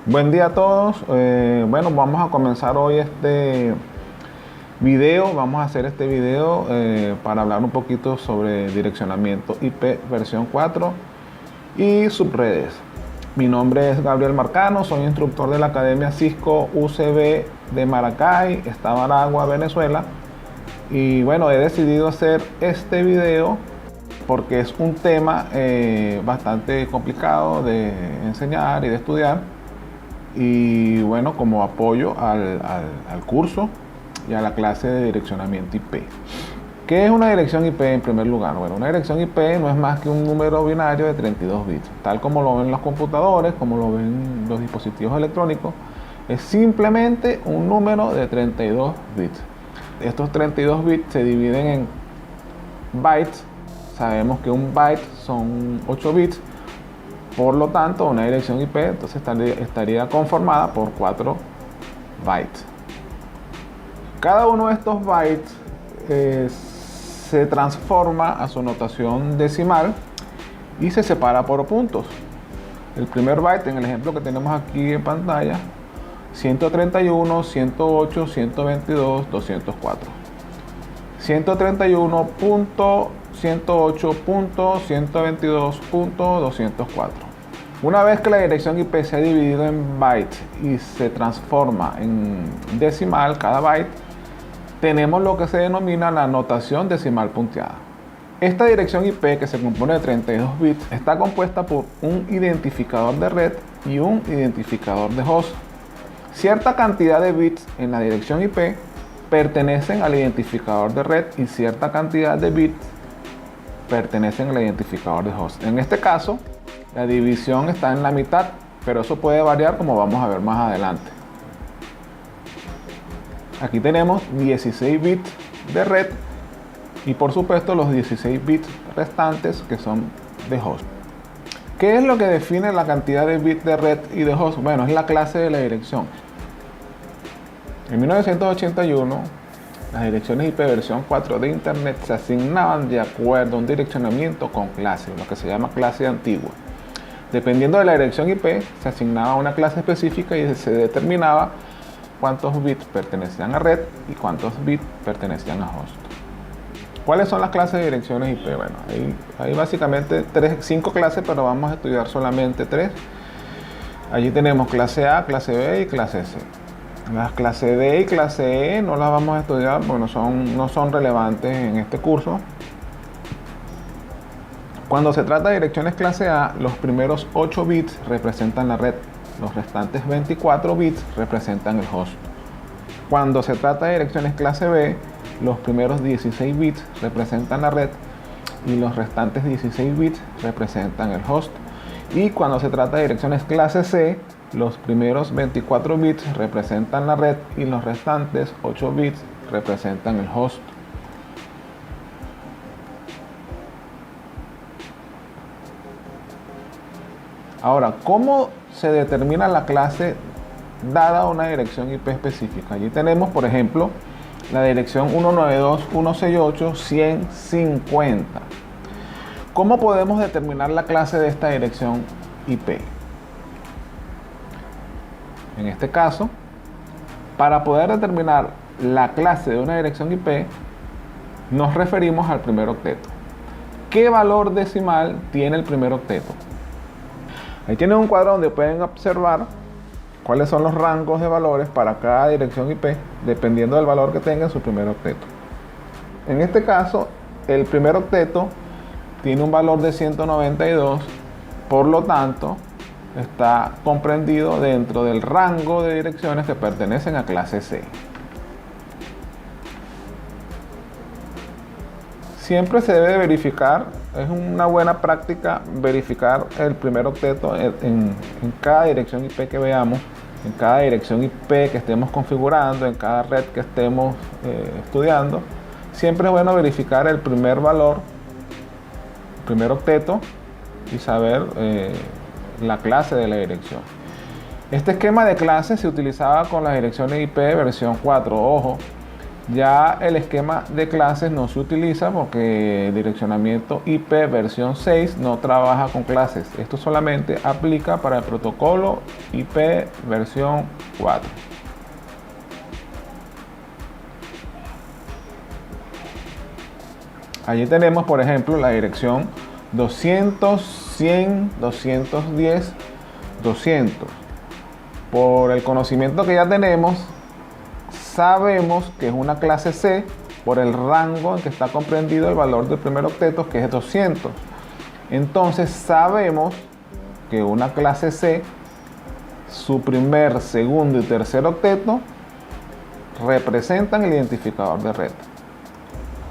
Buen día a todos. Bueno, vamos a comenzar hoy este video. Vamos a hacer este video para hablar un poquito sobre direccionamiento IP versión 4 y subredes. Mi nombre es Gabriel Marcano, soy instructor de la Academia Cisco UCB de Maracay, Estado Aragua, Venezuela. Y bueno, he decidido hacer este video porque es un tema bastante complicado de enseñar y de estudiar. Y bueno, como apoyo al curso y a la clase de direccionamiento IP. ¿Qué es una dirección IP en primer lugar? Bueno, una dirección IP no es más que un número binario de 32 bits, tal como lo ven los computadores, como lo ven los dispositivos electrónicos. Es simplemente un número de 32 bits. Estos 32 bits se dividen en bytes. Sabemos que un byte son 8 bits. Por lo tanto, una dirección IP entonces estaría conformada por 4 bytes. Cada uno de estos bytes se transforma a su notación decimal y se separa por puntos. El primer byte, en el ejemplo que tenemos aquí en pantalla, 131, 108, 122, 204. 131.108.122.204. Una vez que la dirección IP se ha dividido en bytes y se transforma en decimal cada byte, tenemos lo que se denomina la notación decimal punteada. Esta dirección IP, que se compone de 32 bits, está compuesta por un identificador de red y un identificador de host. Cierta cantidad de bits en la dirección IP pertenecen al identificador de red y cierta cantidad de bits pertenecen al identificador de host. En este caso, la división está en la mitad, pero eso puede variar como vamos a ver más adelante. Aquí tenemos 16 bits de red y por supuesto los 16 bits restantes que son de host. ¿Qué es lo que define la cantidad de bits de red y de host? Bueno, es la clase de la dirección. En 1981, las direcciones IP versión 4 de Internet se asignaban de acuerdo a un direccionamiento con clase, lo que se llama clase antigua. Dependiendo de la dirección IP, se asignaba una clase específica y se determinaba cuántos bits pertenecían a red y cuántos bits pertenecían a host. ¿Cuáles son las clases de direcciones IP? Bueno, hay básicamente 5 clases, pero vamos a estudiar solamente 3. Allí tenemos clase A, clase B y clase C. Las clases D y clase E no las vamos a estudiar porque no son relevantes en este curso. Cuando se trata de direcciones clase A, los primeros 8 bits representan la red, los restantes 24 bits representan el host. Cuando se trata de direcciones clase B, los primeros 16 bits representan la red y los restantes 16 bits representan el host. Y cuando se trata de direcciones clase C, los primeros 24 bits representan la red y los restantes 8 bits representan el host. Ahora, ¿cómo se determina la clase dada una dirección IP específica? Allí tenemos, por ejemplo, la dirección 192.168.150. ¿Cómo podemos determinar la clase de esta dirección IP? En este caso, para poder determinar la clase de una dirección IP, nos referimos al primer octeto. ¿Qué valor decimal tiene el primer octeto? Ahí tienen un cuadro donde pueden observar cuáles son los rangos de valores para cada dirección IP, dependiendo del valor que tenga en su primer octeto. En este caso, el primer octeto tiene un valor de 192, por lo tanto, está comprendido dentro del rango de direcciones que pertenecen a clase C. Siempre se debe verificar, es una buena práctica verificar el primer octeto en cada dirección IP que veamos, en cada dirección IP que estemos configurando, en cada red que estemos estudiando. Siempre es bueno verificar el primer valor, el primer octeto y saber la clase de la dirección. Este esquema de clases se utilizaba con las direcciones IP versión 4. Ojo, ya el esquema de clases no se utiliza porque el direccionamiento IP versión 6 no trabaja con clases. Esto solamente aplica para el protocolo IP versión 4. Allí tenemos, por ejemplo, la dirección 200, 100, 210, 200. Por el conocimiento que ya tenemos, sabemos que es una clase C por el rango en que está comprendido el valor del primer octeto, que es 200. Entonces sabemos que una clase C, su primer, segundo y tercer octeto representan el identificador de red.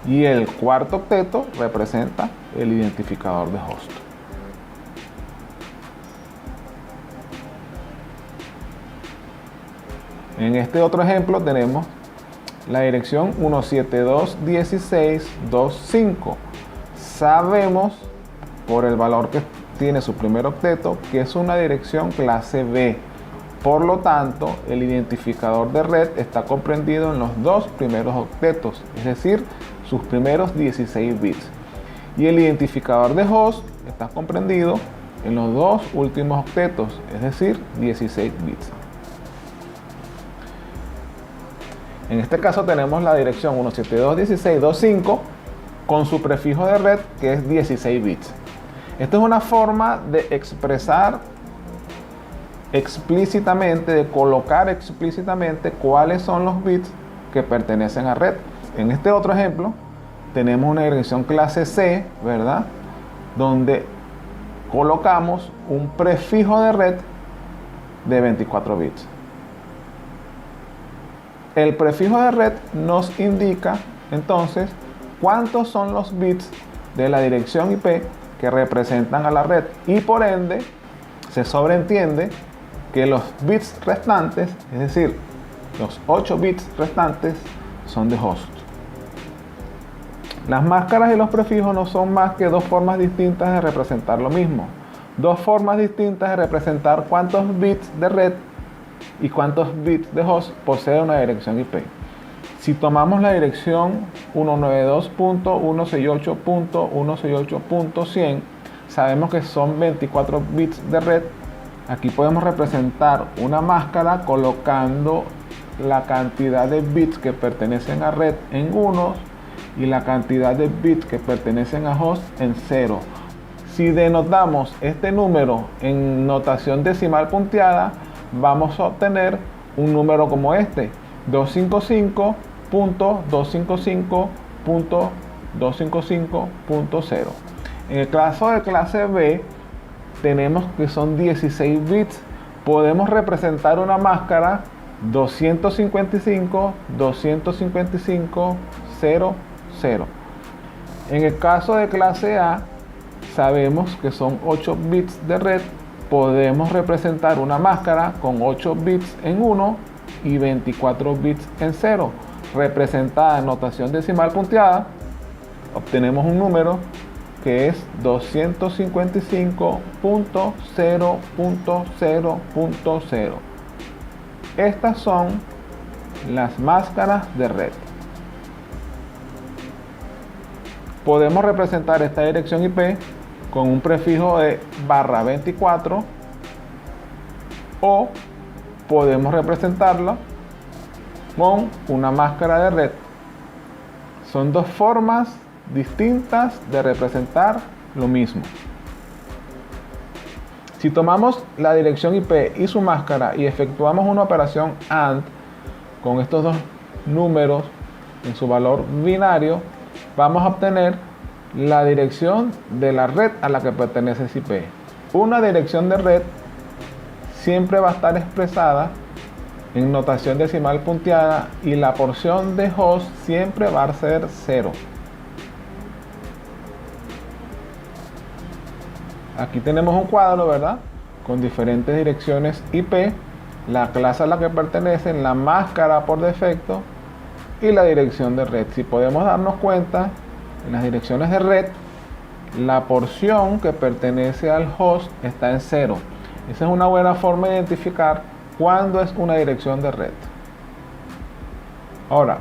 Y el cuarto octeto representa el identificador de host. En este otro ejemplo tenemos la dirección 172.16.2.5. Sabemos por el valor que tiene su primer octeto que es una dirección clase B. Por lo tanto, el identificador de red está comprendido en los dos primeros octetos, es decir, sus primeros 16 bits. Y el identificador de host está comprendido en los dos últimos octetos, es decir, 16 bits. En este caso tenemos la dirección 172.16.2.5 con su prefijo de red que es 16 bits. Esta es una forma de expresar explícitamente, de colocar explícitamente cuáles son los bits que pertenecen a red. En este otro ejemplo tenemos una dirección clase C, ¿verdad? Donde colocamos un prefijo de red de 24 bits. El prefijo de red nos indica entonces cuántos son los bits de la dirección IP que representan a la red, y por ende se sobreentiende que los bits restantes, es decir, los 8 bits restantes, son de host. Las máscaras y los prefijos no son más que dos formas distintas de representar lo mismo. Dos formas distintas de representar cuántos bits de red y cuántos bits de host posee una dirección IP. Si tomamos la dirección 192.168.168.100, sabemos que son 24 bits de red. Aquí podemos representar una máscara colocando la cantidad de bits que pertenecen a red en unos y la cantidad de bits que pertenecen a host en 0. Si denotamos este número en notación decimal punteada, vamos a obtener un número como este: 255.255.255.0. En el caso de clase B tenemos que son 16 bits. Podemos representar una máscara 255.255.0.0. En el caso de clase A sabemos que son 8 bits de red. Podemos representar una máscara con 8 bits en 1 y 24 bits en 0. Representada en notación decimal punteada, obtenemos un número que es 255.0.0.0. Estas son las máscaras de red. Podemos representar esta dirección IP con un prefijo de /24 o podemos representarla con una máscara de red. Son dos formas distintas de representar lo mismo. Si tomamos la dirección IP y su máscara y efectuamos una operación AND con estos dos números en su valor binario, vamos a obtener la dirección de la red a la que pertenece ese IP. Una dirección de red siempre va a estar expresada en notación decimal punteada y la porción de host siempre va a ser 0. Aquí tenemos un cuadro, ¿verdad?, con diferentes direcciones IP, la clase a la que pertenecen, la máscara por defecto y la dirección de red. Si podemos darnos cuenta, en las direcciones de red, la porción que pertenece al host está en 0. Esa es una buena forma de identificar cuándo es una dirección de red. Ahora,